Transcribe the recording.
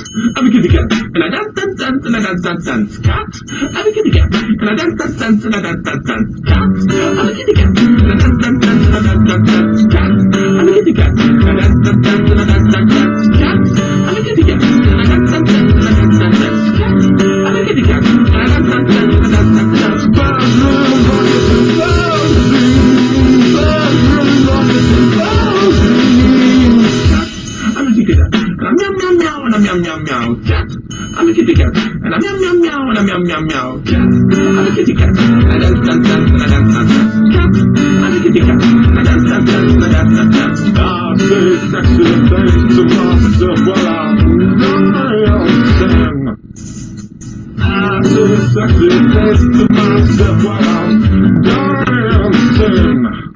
I'm a kitty cat, and I dance, dance, dance, and I dance, dance, dance. Cat, I'm a kitty cat, and I dance, dance, dance, and I dance, dance, dance. Cat, I'm a kitty cat, and I dance, dance, dance, and I dance, dance, dance. Cat, I'm a kitty cat, and I dance, dance, dance, and I dance, dance, dance. Cat, I'm a kitty cat, and I dance, dance, dance, and I dance, dance, dance. Cat, I'm a kitty cat, and I dance, dance, dance, and I dance, dance, dance. Bathroom buckets and bowsing, bathroom buckets and bowsing. I'm a kitty cat, and I'm meow meow meow, and I'm meow meow meow. Cat, I'm a kitty cat, and I'm meow meow meow, and I'm meow meow meow. Cat, I'm a kitty cat, and I dance dance dance, and I dance dance dance. Cat, I'm a kitty cat, and I dance dance dance, and I dance dance dance. I say sexy things to myself while I'm dancing. I say sexy things to myself while I'm dancing.